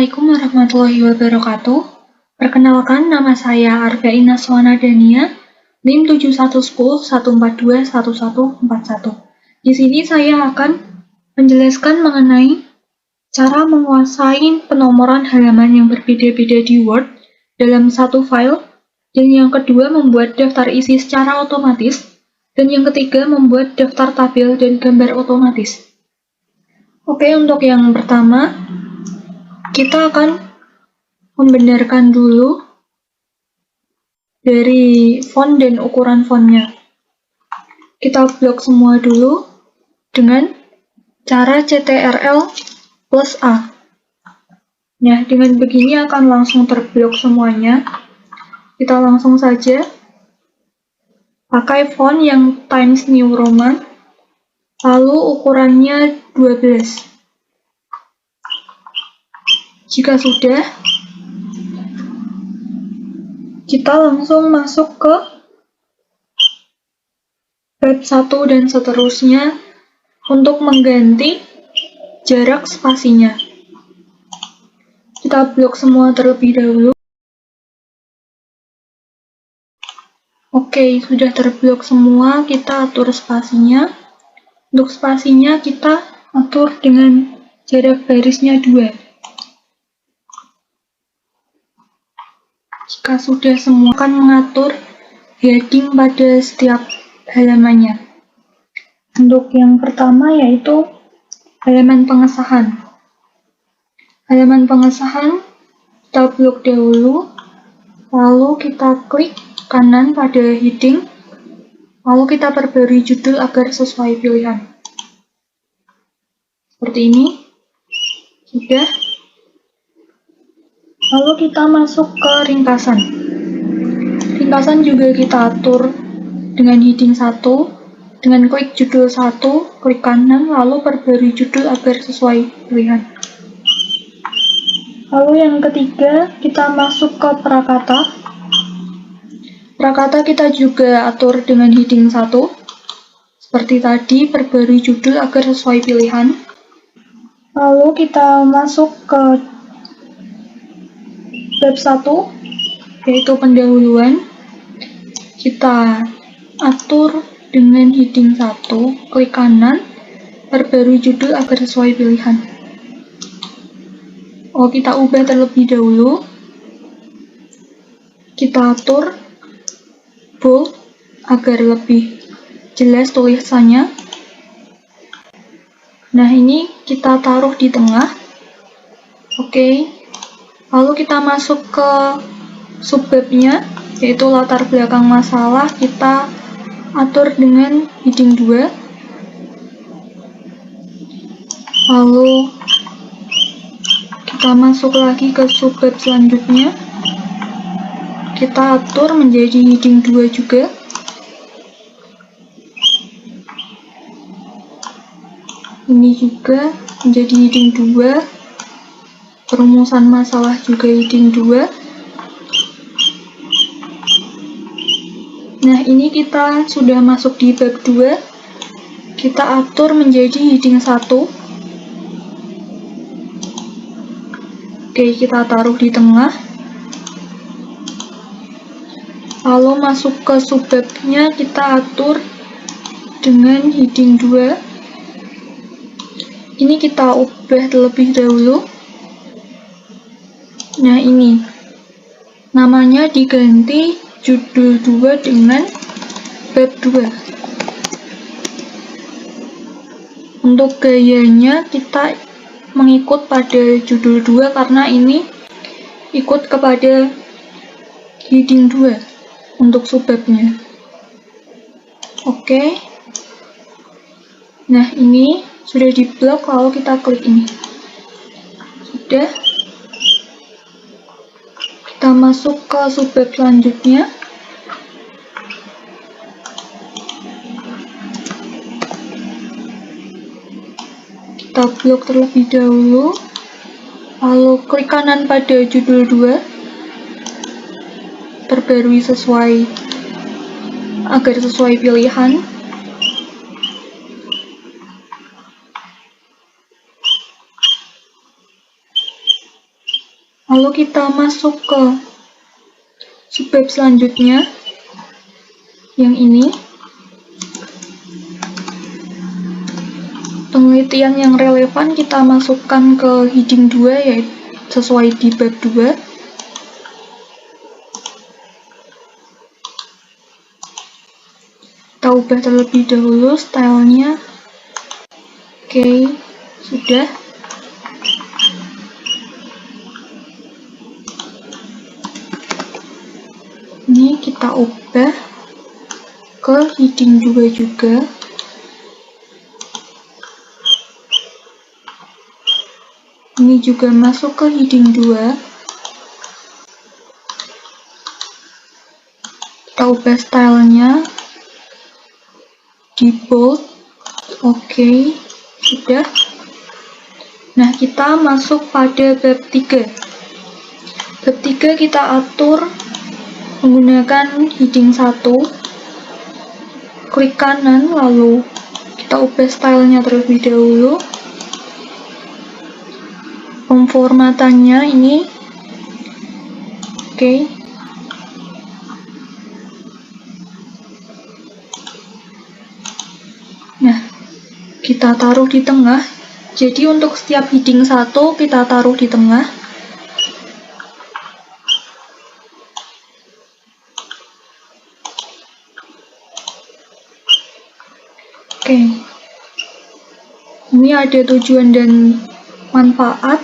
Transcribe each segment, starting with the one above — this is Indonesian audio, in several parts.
Assalamualaikum warahmatullahi wabarakatuh. Perkenalkan, nama saya Arbaina Swana Dania, NIM 711014211141. Di sini saya akan menjelaskan mengenai cara menguasai penomoran halaman yang berbeda-beda di Word dalam satu file, dan yang kedua membuat daftar isi secara otomatis, dan yang ketiga membuat daftar tabel dan gambar otomatis. Oke, untuk yang pertama, kita akan membenarkan dulu dari font dan ukuran fontnya. Kita blok semua dulu dengan cara Ctrl+A. Nah, dengan begini akan langsung terblok semuanya. Kita langsung saja pakai font yang Times New Roman, lalu ukurannya 12. Jika sudah, kita langsung masuk ke bab 1 dan seterusnya untuk mengganti jarak spasinya. Kita blok semua terlebih dahulu. Oke, sudah terblok semua, kita atur spasinya. Untuk spasinya kita atur dengan jarak barisnya 2. Jika sudah semua, akan mengatur heading pada setiap halamannya. Untuk yang pertama yaitu halaman pengesahan. Halaman pengesahan kita blok dahulu, lalu kita klik kanan pada heading, lalu kita perbarui judul agar sesuai pilihan. Seperti ini. Sudah. Lalu kita masuk ke ringkasan. Ringkasan juga kita atur dengan heading 1, dengan klik judul 1, klik kanan, lalu perbarui judul agar sesuai pilihan. Lalu yang ketiga, kita masuk ke prakata. Prakata kita juga atur dengan heading 1, seperti tadi, perbarui judul agar sesuai pilihan. Lalu kita masuk ke bab 1, yaitu pendahuluan. Kita atur dengan heading 1, klik kanan, perbarui judul agar sesuai pilihan. Kita ubah terlebih dahulu. Kita atur bold agar lebih jelas tulisannya. Nah, ini kita taruh di tengah. Oke. Lalu kita masuk ke subbabnya, yaitu latar belakang masalah. Kita atur dengan heading 2. Lalu kita masuk lagi ke subbab selanjutnya. Kita atur menjadi heading 2 juga. Ini juga menjadi heading 2. Perumusan masalah juga heading 2. Nah, ini kita sudah masuk di bab 2. Kita atur menjadi heading 1. Oke, kita taruh di tengah. Lalu masuk ke subbabnya, kita atur dengan heading 2. Ini kita ubah terlebih dahulu. Nah, ini namanya diganti judul 2 dengan bab 2. Untuk gayanya kita mengikut pada judul 2 karena ini ikut kepada heading 2 untuk subbabnya. Oke. Nah, ini sudah diblok, lalu kita klik ini. Sudah. Kita masuk ke subbab selanjutnya. Kita blok terlebih dahulu, lalu klik kanan pada judul 2, perbarui agar sesuai pilihan. Lalu kita masuk ke subbab selanjutnya, yang ini. Penelitian yang relevan kita masukkan ke heading 2, yaitu sesuai di bab 2. Kita ubah terlebih dahulu stylenya. Oke, sudah. Ini kita ubah ke heading 2 juga. Ini juga masuk ke heading 2. Kita ubah stylenya di bold. Oke, sudah. Nah, kita masuk pada bab 3. Bab 3 kita atur menggunakan heading 1. Klik kanan, lalu kita ubah stylenya terlebih dahulu. Pemformatannya ini. Oke. Nah, kita taruh di tengah. Jadi untuk setiap heading 1 kita taruh di tengah. Oke. Ini ada tujuan dan manfaat.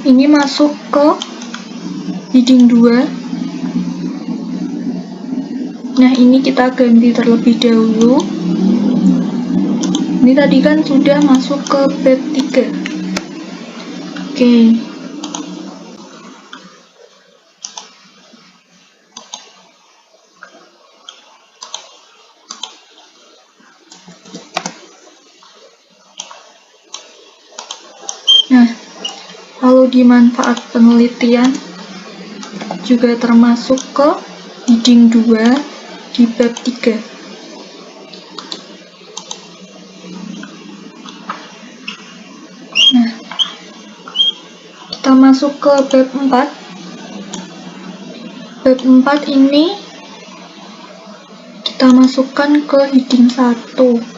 Ini masuk ke heading 2. Nah, ini kita ganti terlebih dahulu. Ini tadi kan sudah masuk ke bab 3. Oke. Nah, lalu di manfaat penelitian juga termasuk ke heading 2 di bab 3. Nah, kita masuk ke bab 4. Bab 4 ini kita masukkan ke heading 1.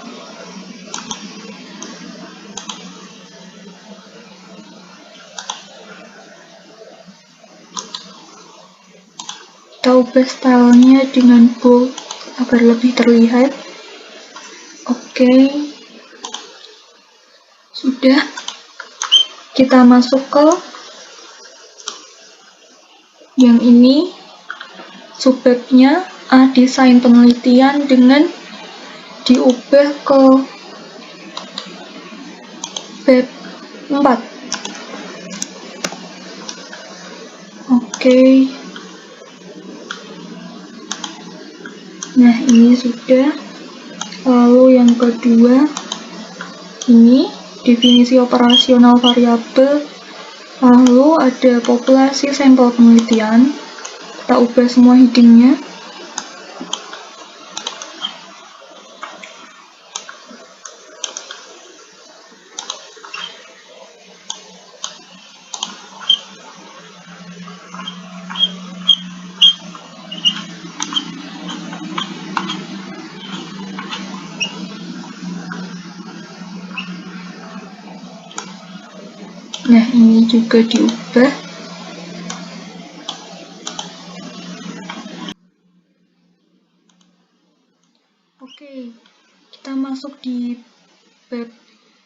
Kita ubah stylenya dengan bold agar lebih terlihat. Oke. Sudah. Kita masuk ke yang ini. Subbabnya A. Desain penelitian dengan diubah ke bab 4. Oke. Nah, ini sudah. Lalu yang kedua, ini definisi operasional variabel. Lalu ada populasi sampel penelitian. Kita ubah semua headingnya. Nah, ini juga diubah. Oke, kita masuk di bab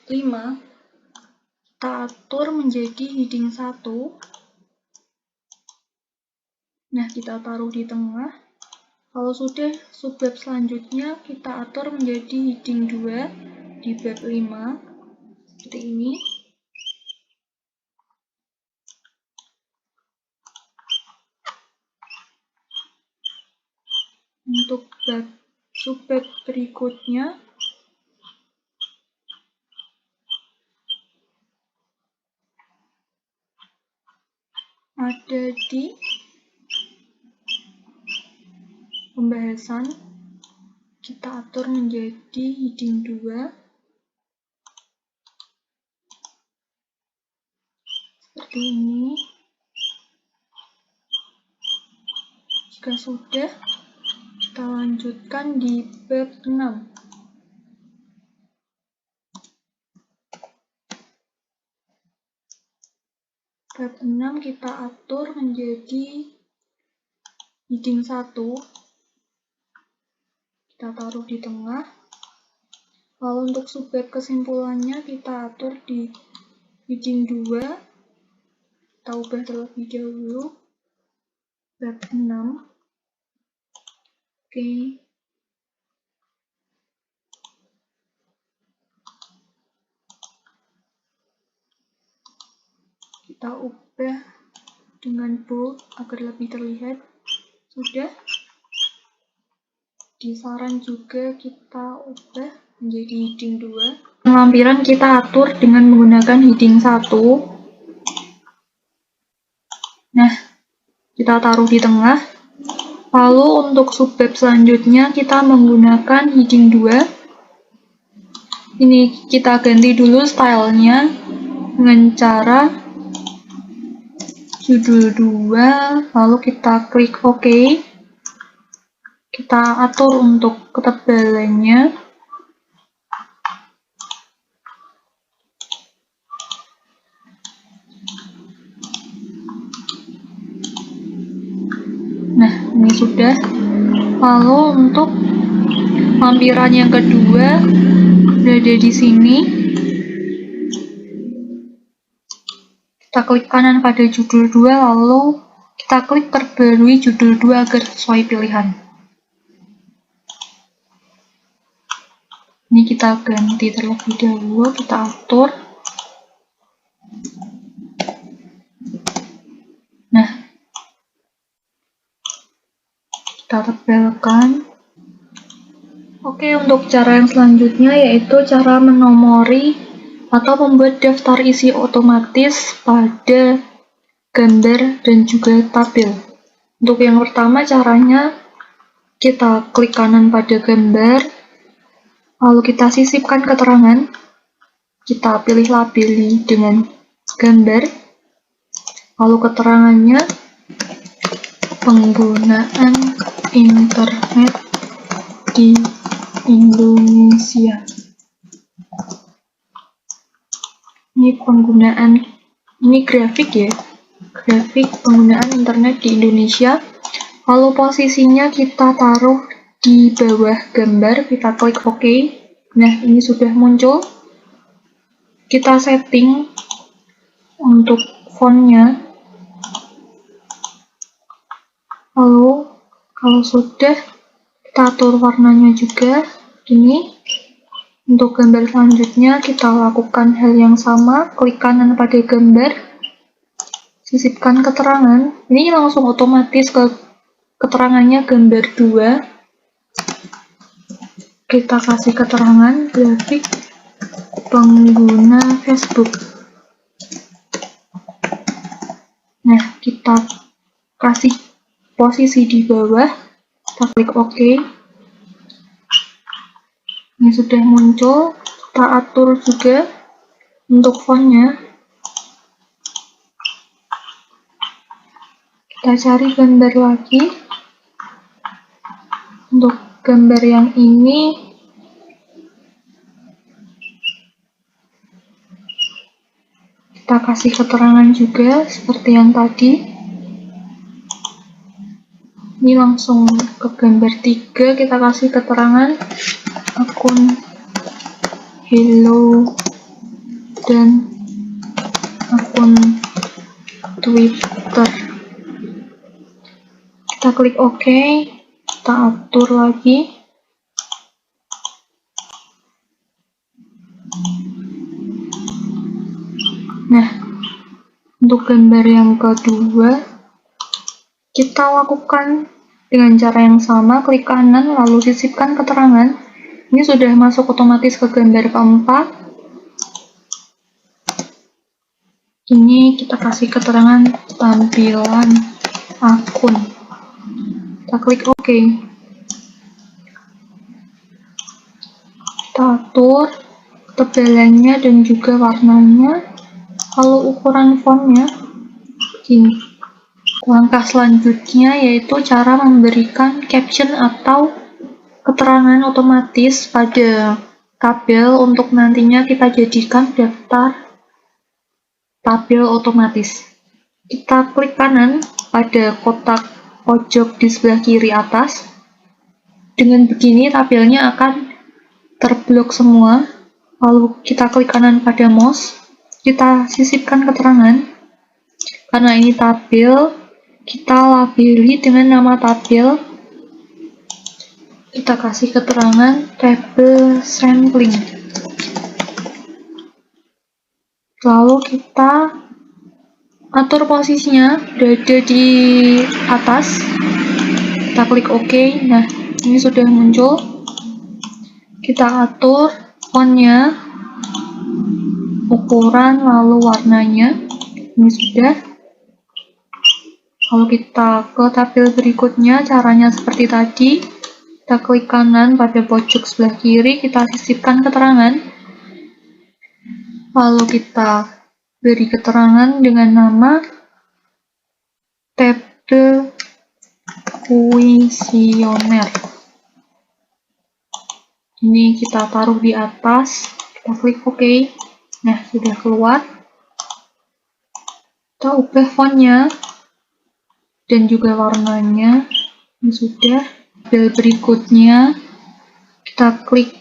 5. Kita atur menjadi heading 1. Nah, kita taruh di tengah. Kalau sudah, subbab selanjutnya kita atur menjadi heading 2 di bab 5. Seperti ini. Untuk subbab berikutnya ada di pembahasan. kita atur menjadi heading 2. Seperti ini. Jika sudah, kita lanjutkan di bab 6. Bab 6 kita atur menjadi heading 1. Kita taruh di tengah. Lalu untuk subbab kesimpulannya kita atur di heading 2. Kita ubah terlebih dahulu. Bab 6. Oke. Kita ubah dengan bold agar lebih terlihat. Sudah. Di saran juga kita ubah menjadi heading 2. Lampiran kita atur dengan menggunakan heading 1. Nah, kita taruh di tengah. Lalu untuk subbab selanjutnya kita menggunakan heading 2. Ini kita ganti dulu stylenya dengan cara judul 2, lalu kita klik OK. Kita atur untuk ketebalannya. Nah, ini sudah. Lalu untuk lampiran yang kedua berada di sini. Kita klik kanan pada judul 2, lalu kita klik perbarui judul 2 agar sesuai pilihan. Ini kita ganti terlebih dahulu, kita atur. Nah, kita tebalkan. Oke, untuk cara yang selanjutnya yaitu cara menomori atau membuat daftar isi otomatis pada gambar dan juga tabel. Untuk yang pertama caranya kita klik kanan pada gambar, lalu kita sisipkan keterangan, kita pilih labeli dengan gambar, lalu keterangannya penggunaan internet di Indonesia. Ini penggunaan, ini grafik ya, grafik penggunaan internet di Indonesia. Lalu posisinya kita taruh di bawah gambar, kita klik OK. Nah, ini sudah muncul. Kita setting untuk fontnya. Lalu kalau sudah, kita atur warnanya juga. Ini untuk gambar selanjutnya kita lakukan hal yang sama, klik kanan pada gambar, sisipkan keterangan. Ini langsung otomatis ke keterangannya gambar 2. Kita kasih keterangan grafik pengguna Facebook. Nah, kita kasih posisi di bawah, kita klik OK. Ini sudah muncul. Kita atur juga untuk fontnya. Kita cari gambar lagi. Untuk gambar yang ini kita kasih keterangan juga seperti yang tadi. Ini langsung ke gambar 3, kita kasih keterangan akun hello dan akun Twitter. Kita klik OK, kita atur lagi. Nah, untuk gambar yang kedua kita lakukan dengan cara yang sama, klik kanan lalu sisipkan keterangan. Ini sudah masuk otomatis ke gambar keempat. Ini kita kasih keterangan tampilan akun. Kita klik OK. atur ketebalannya dan juga warnanya. Lalu ukuran fontnya begini. Langkah selanjutnya yaitu cara memberikan caption atau keterangan otomatis pada tabel untuk nantinya kita jadikan daftar tabel otomatis. Kita klik kanan pada kotak pojok di sebelah kiri atas. Dengan begini tabelnya akan terblok semua. Lalu kita klik kanan pada mouse, kita sisipkan keterangan. Karena ini tabel, kita labeli dengan nama tabel. Kita kasih keterangan table sampling. Lalu kita atur posisinya berada di atas. Kita klik OK. Nah, ini sudah muncul. Kita atur fontnya, ukuran, lalu warnanya. Ini sudah. Lalu kita ke tabel berikutnya, caranya seperti tadi. Kita klik kanan pada pojok sebelah kiri, kita sisipkan keterangan. Lalu kita beri keterangan dengan nama table kuesioner. Ini kita taruh di atas, kita klik OK. Nah, sudah keluar. Kita ubah fontnya dan juga warnanya. Ini sudah. Tabel berikutnya, kita klik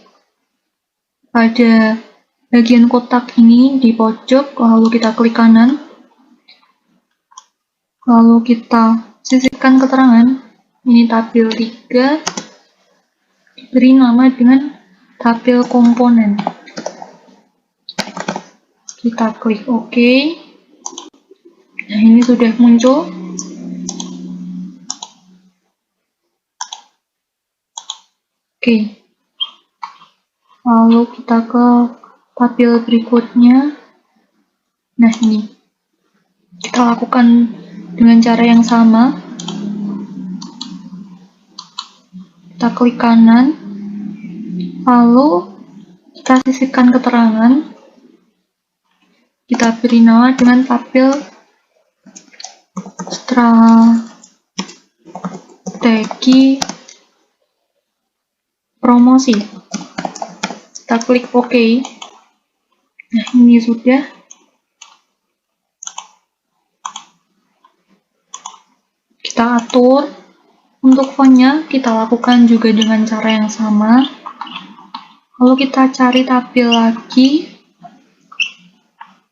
pada bagian kotak ini di pojok, lalu kita klik kanan. Lalu kita sisipkan keterangan. Ini tabel 3. Beri nama dengan tabel komponen. Kita klik OK. Nah, ini sudah muncul. Oke. Lalu kita ke tabel berikutnya. Nah, ini. Kita lakukan dengan cara yang sama. Kita klik kanan, lalu kita sisipkan keterangan. Kita beri nama dengan tabel strategi promosi. Kita klik OK. Nah, ini sudah. Kita atur. Untuk fontnya, kita lakukan juga dengan cara yang sama. Lalu kita cari tabel lagi.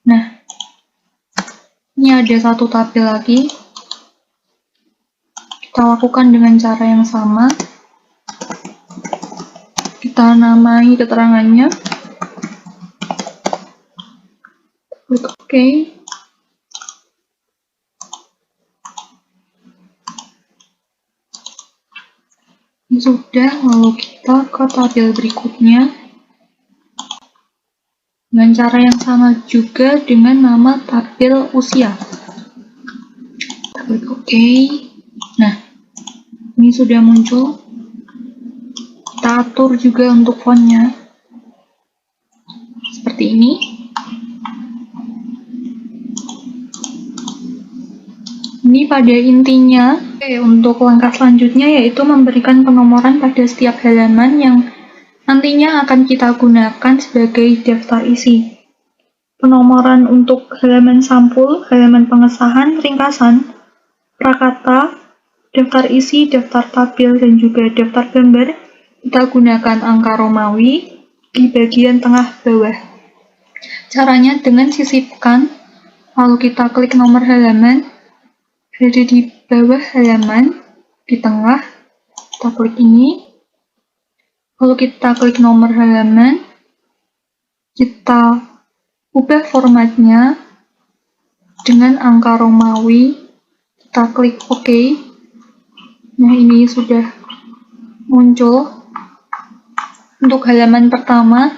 Nah, ini ada satu tabel lagi. Kita lakukan dengan cara yang sama. Kita namai keterangannya. Klik OK. Sudah, lalu kita ke tabel berikutnya dengan cara yang sama juga dengan nama tabel usia. Kita klik OK. Nah, ini sudah muncul. Kita atur juga untuk fontnya seperti ini. Ini pada intinya. Untuk langkah selanjutnya yaitu memberikan penomoran pada setiap halaman yang nantinya akan kita gunakan sebagai daftar isi. Penomoran untuk halaman sampul, halaman pengesahan, ringkasan, prakata, daftar isi, daftar tabel, dan juga daftar gambar, kita gunakan angka Romawi di bagian tengah bawah. Caranya dengan sisipkan, lalu kita klik nomor halaman, berada di bawah halaman, di tengah, kita klik ini, lalu kita klik nomor halaman, kita ubah formatnya dengan angka Romawi, kita klik OK. Nah, ini sudah muncul. Untuk halaman pertama,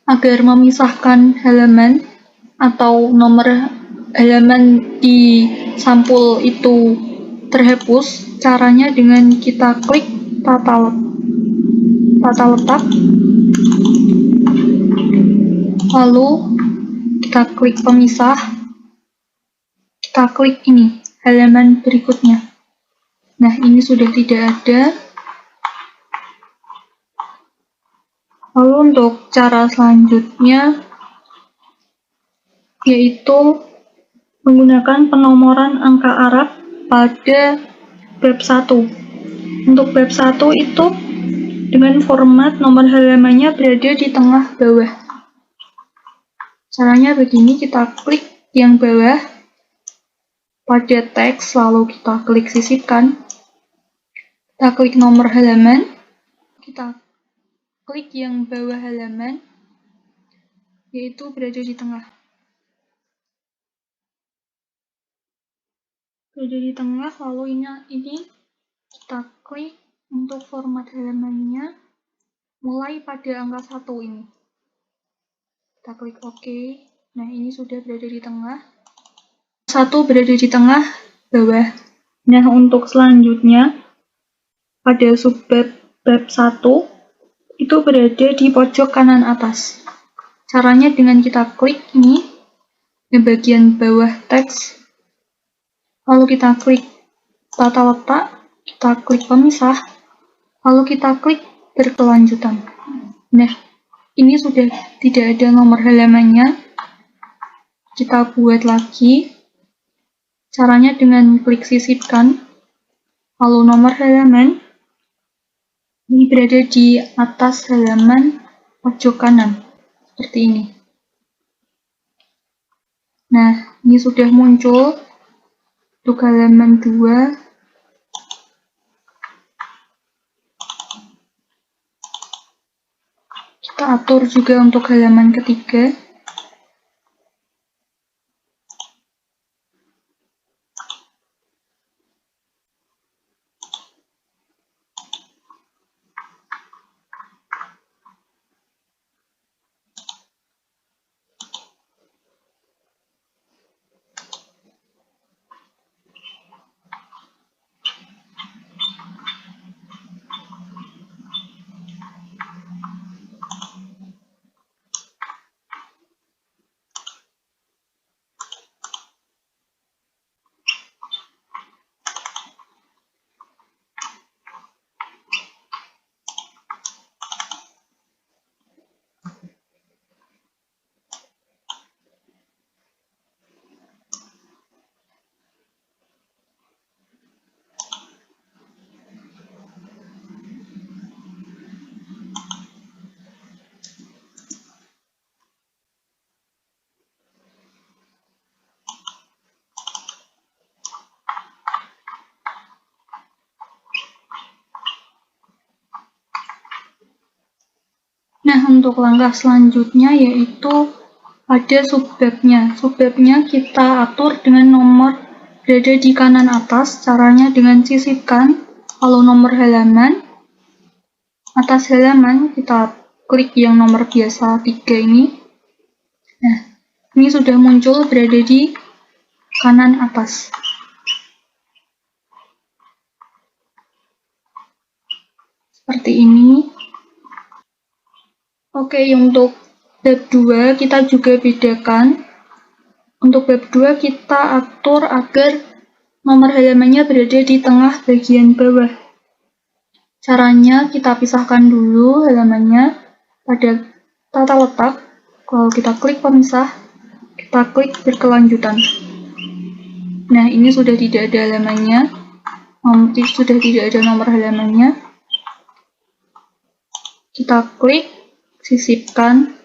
agar memisahkan halaman atau nomor halaman di sampul itu terhapus, caranya dengan kita klik tata letak. Lalu kita klik pemisah, kita klik ini, halaman berikutnya. Nah, ini sudah tidak ada. Lalu untuk cara selanjutnya, yaitu menggunakan penomoran angka Arab pada bab 1. Untuk bab 1 itu dengan format nomor halamannya berada di tengah bawah. Caranya begini, kita klik yang bawah pada teks, lalu kita klik sisipkan, kita klik nomor halaman, kita klik yang bawah halaman, yaitu berada di tengah. Berada di tengah, lalu ini kita klik untuk format halamannya, mulai pada angka 1 ini. Kita klik OK. Nah, ini sudah berada di tengah. 1 berada di tengah bawah. Nah, untuk selanjutnya, pada subbab bab 1, itu berada di pojok kanan atas. Caranya dengan kita klik ini, di bagian bawah teks, lalu kita klik tata letak, kita klik pemisah, lalu kita klik berkelanjutan. Nah, ini sudah tidak ada nomor halamannya. Kita buat lagi. Caranya dengan klik sisipkan, lalu nomor halaman. Ini berada di atas halaman pojok kanan, seperti ini. Nah, ini sudah muncul untuk halaman 2. Kita atur juga untuk halaman ketiga. Nah, untuk langkah selanjutnya yaitu ada subbabnya. Subbabnya kita atur dengan nomor berada di kanan atas. Caranya dengan sisipkan, lalu nomor halaman. Atas halaman kita klik yang nomor biasa 3 ini. Nah, ini sudah muncul berada di kanan atas. Seperti ini. Oke, untuk bab 2 kita juga bedakan. Untuk bab 2 kita atur agar nomor halamannya berada di tengah bagian bawah. Caranya kita pisahkan dulu halamannya pada tata letak. Kalau kita klik pemisah, kita klik berkelanjutan. Nah, ini sudah tidak ada halamannya. Sudah tidak ada nomor halamannya. Kita klik sisipkan,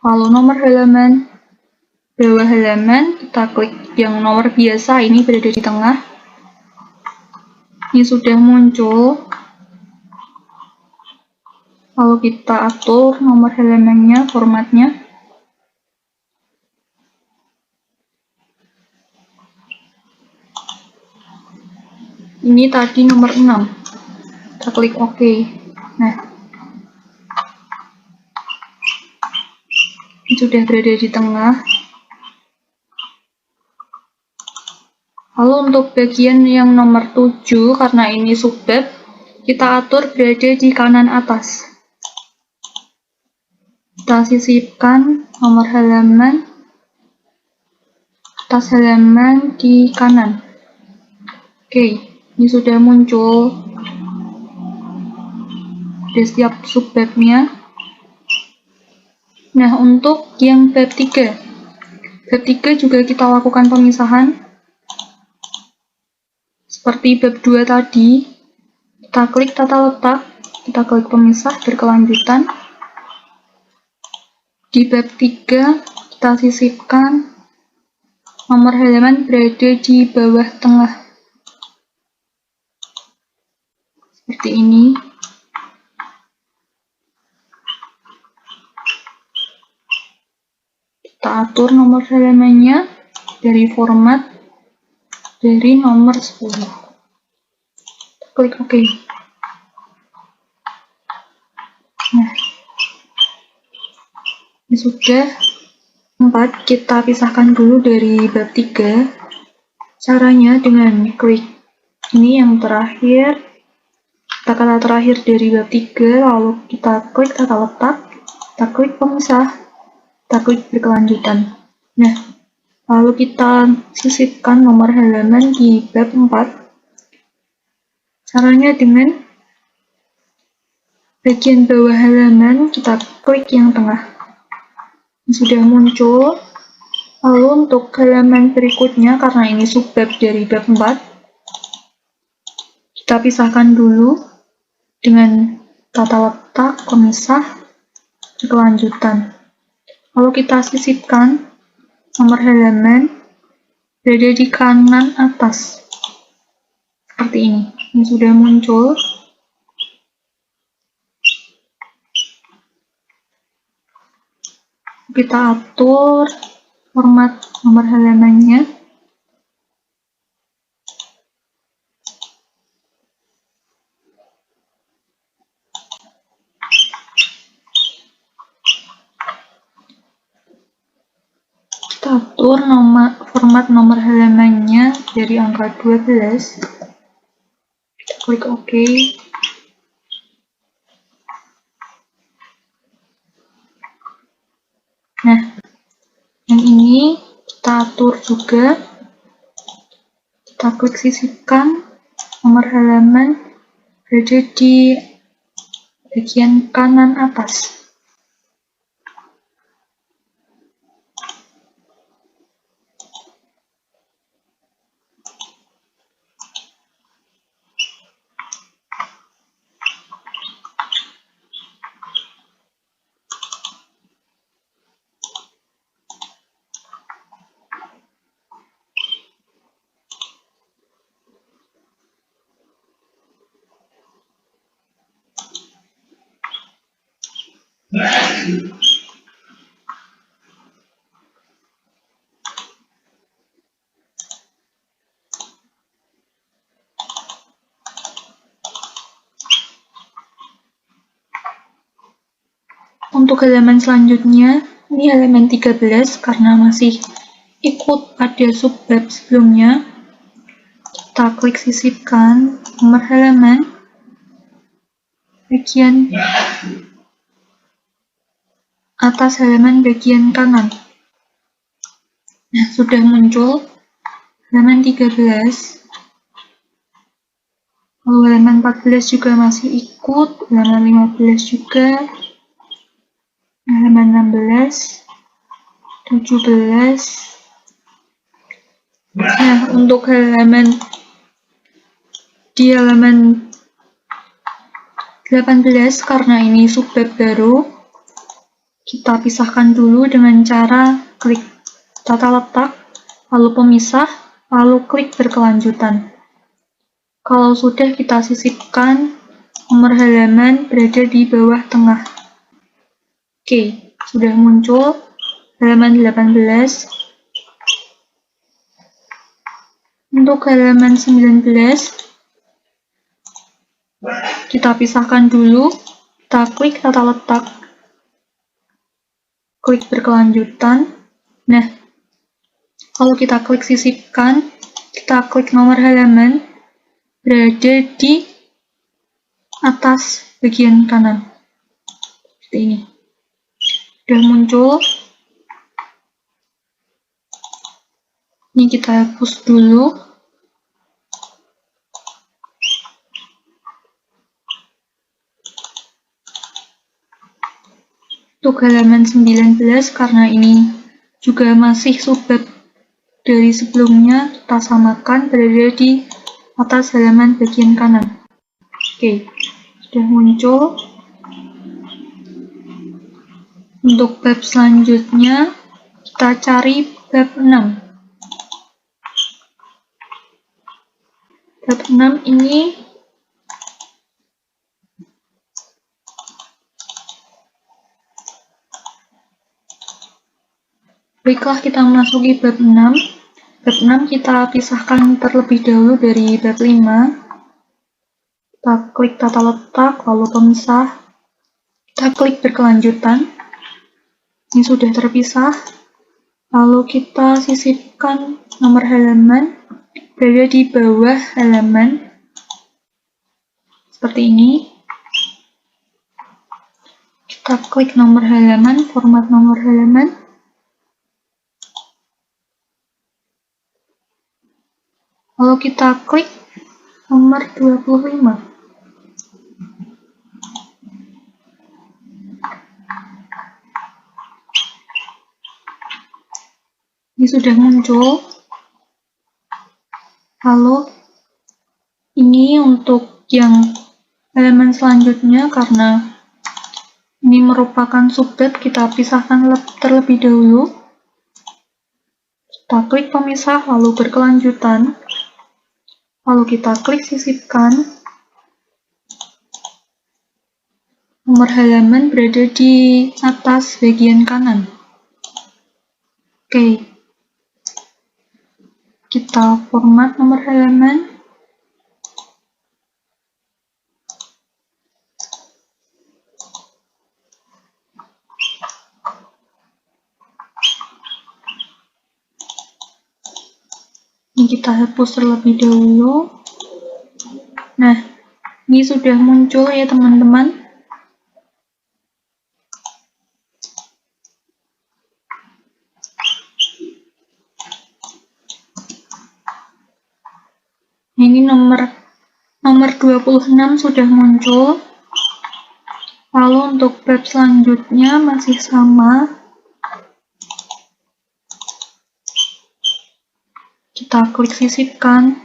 lalu nomor halaman, bawah halaman, kita klik yang nomor biasa, ini berada di tengah. Ini sudah muncul, lalu kita atur nomor halamannya, formatnya. Ini tadi nomor 6, kita klik OK. Nah, sudah berada di tengah. Lalu untuk bagian yang nomor 7, karena ini subbab, kita atur berada di kanan atas. Kita sisipkan, nomor halaman, atas halaman di kanan. Oke, ini sudah muncul di setiap subbabnya. Nah, untuk yang bab 3. Bab 3 juga kita lakukan pemisahan. Seperti bab 2 tadi, kita klik tata letak, kita klik pemisah berkelanjutan. Di bab 3, kita sisipkan nomor halaman berada di bawah tengah. Seperti ini. Kita atur nomor halamannya dari format dari nomor 10. Klik OK. Nah, ini sudah 4. Kita pisahkan dulu dari bab 3. Caranya dengan klik ini yang terakhir, kata-kata terakhir dari bab 3, lalu kita klik tata letak, kita klik pemisah, kita klik berkelanjutan. Nah, lalu kita sisipkan nomor halaman di bab 4. Caranya dengan bagian bawah halaman, kita klik yang tengah. Ini sudah muncul. Lalu untuk halaman berikutnya, karena ini subbab dari bab 4, kita pisahkan dulu dengan tata letak, pemisah, berkelanjutan. Lalu kita sisipkan nomor halaman berada di kanan atas. Seperti ini. Ini sudah muncul. Kita atur format nomor halamannya. Kita atur format nomor halamannya dari angka 12. Kita klik OK. Nah, yang ini kita atur juga. Kita klik sisipkan nomor halaman berada di bagian kanan atas. Untuk halaman selanjutnya, ini halaman 13 karena masih ikut pada subbab sebelumnya. Kita klik sisipkan nomor halaman bagian atas halaman bagian kanan. Nah, sudah muncul halaman 13. Lalu halaman 14 juga masih ikut, halaman 15 juga, halaman 16, 17. Nah, untuk di halaman 18, karena ini subbab baru, kita pisahkan dulu dengan cara klik tata letak, lalu pemisah, lalu klik berkelanjutan. Kalau sudah, kita sisipkan nomor halaman berada di bawah tengah. Oke, sudah muncul halaman 18. Untuk halaman 19, kita pisahkan dulu, kita klik tata letak, klik berkelanjutan. Nah, kalau kita klik sisipkan, kita klik nomor halaman berada di atas bagian kanan. Seperti ini. Sudah muncul Ini kita hapus dulu. Untuk halaman 19, karena ini juga masih subbab dari sebelumnya, kita samakan berada di atas halaman bagian kanan. Oke, sudah muncul. Untuk bab selanjutnya, kita cari bab 6. Bab 6 ini baiklah, kita memasuki bab 6. Bab 6 kita pisahkan terlebih dahulu dari bab 5. Kita klik tata letak, lalu pemisah. Kita klik berkelanjutan. Ini sudah terpisah. Lalu kita sisipkan nomor halaman berada di bawah halaman. Seperti ini. Kita klik nomor halaman, format nomor halaman. Lalu kita klik nomor 25. Ini sudah muncul. Lalu ini untuk yang halaman selanjutnya, karena ini merupakan subbab, kita pisahkan terlebih dahulu. Kita klik pemisah, lalu berkelanjutan. Lalu kita klik sisipkan. Nomor halaman berada di atas bagian kanan. Oke. Kita format nomor halaman. Ini kita hapus terlebih dahulu. Nah, ini sudah muncul ya teman-teman. Ini nomor 26 sudah muncul. Lalu untuk bab selanjutnya masih sama. Kita klik sisipkan.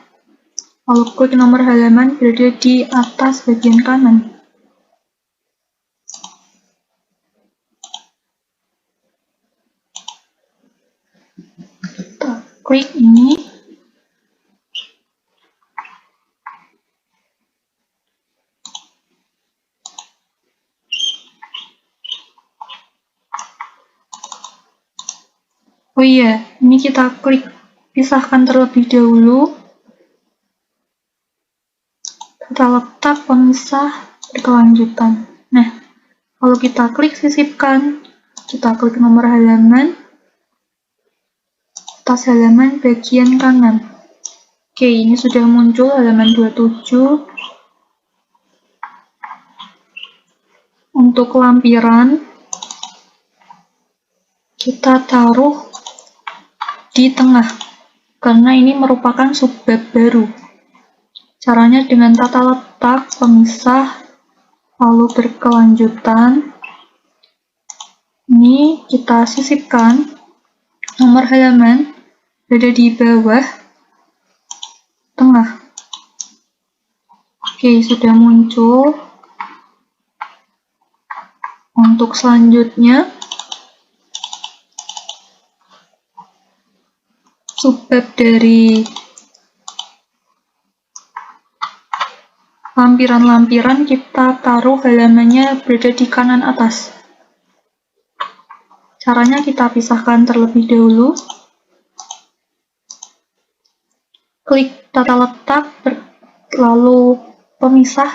Lalu klik nomor halaman berada di atas bagian kanan. Kita klik ini. Oh iya, ini kita klik pisahkan terlebih dahulu. Tata letak, pemisah, berkelanjutan. Nah, kalau kita klik sisipkan, kita klik nomor halaman, atas halaman bagian kanan. Oke, ini sudah muncul halaman 27. Untuk lampiran, kita taruh di tengah, karena ini merupakan subbab baru. Caranya dengan tata letak, pemisah, lalu berkelanjutan. Ini kita sisipkan. Nomor halaman berada di bawah tengah. Oke, sudah muncul. Untuk selanjutnya, subbab dari lampiran-lampiran, kita taruh halamannya berada di kanan atas. Caranya kita pisahkan terlebih dahulu. Klik tata letak, lalu pemisah,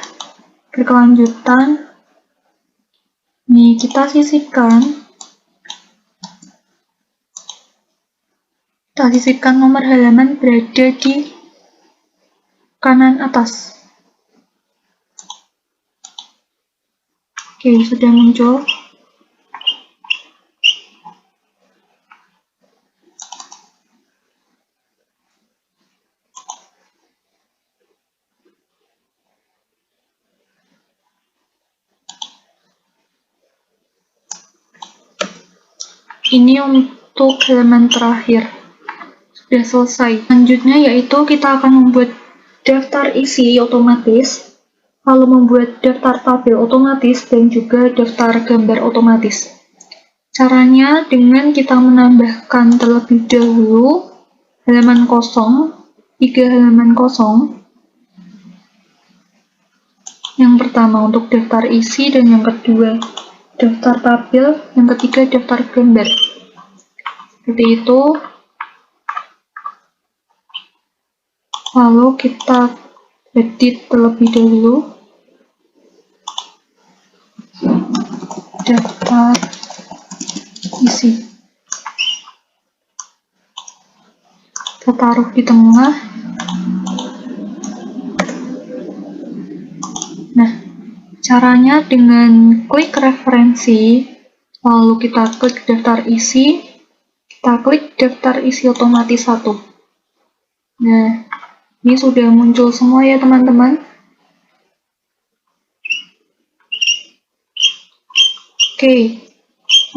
berkelanjutan. Ini kita sisipkan. Kita sisipkan nomor halaman berada di kanan atas. Oke, sudah muncul. Ini untuk halaman terakhir. Sudah selesai. Selanjutnya yaitu kita akan membuat daftar isi otomatis, lalu membuat daftar tabel otomatis, dan juga daftar gambar otomatis. Caranya dengan kita menambahkan terlebih dahulu halaman kosong, 3 halaman kosong. Yang pertama untuk daftar isi, dan yang kedua daftar tabel, yang ketiga daftar gambar. Seperti itu. Lalu kita edit terlebih dahulu daftar isi. Kita taruh di tengah. Nah, caranya dengan klik referensi, lalu kita klik daftar isi, kita klik daftar isi otomatis 1. Nah, ini sudah muncul semua ya teman-teman. Oke,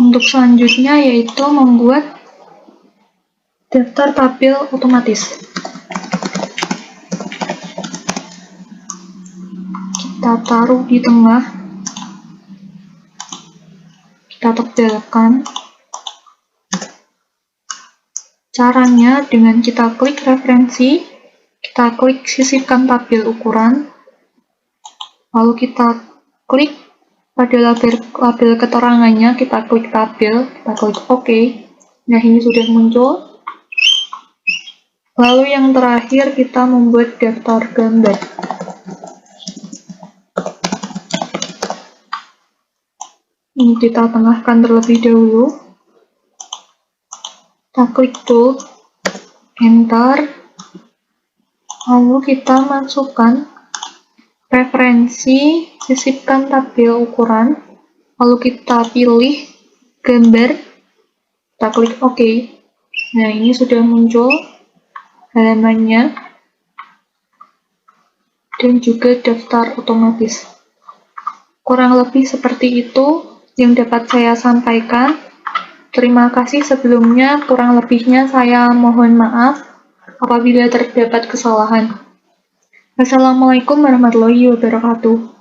untuk selanjutnya yaitu membuat daftar tabel otomatis. Kita taruh di tengah, kita tebalkan. Caranya dengan kita klik referensi, kita klik sisipkan tabel ukuran, lalu kita klik pada label keterangannya, kita klik tabel, kita klik OK. Nah, ini sudah muncul. Lalu yang terakhir kita membuat daftar gambar. Ini kita tengahkan terlebih dahulu. Kita klik tool, enter, lalu kita masukkan referensi, sisipkan tabel ukuran, lalu kita pilih gambar, kita klik OK. Nah, ini sudah muncul halamannya dan juga daftar otomatis. Kurang lebih seperti itu yang dapat saya sampaikan. Terima kasih sebelumnya, kurang lebihnya saya mohon maaf apabila terdapat kesalahan. Wassalamualaikum warahmatullahi wabarakatuh.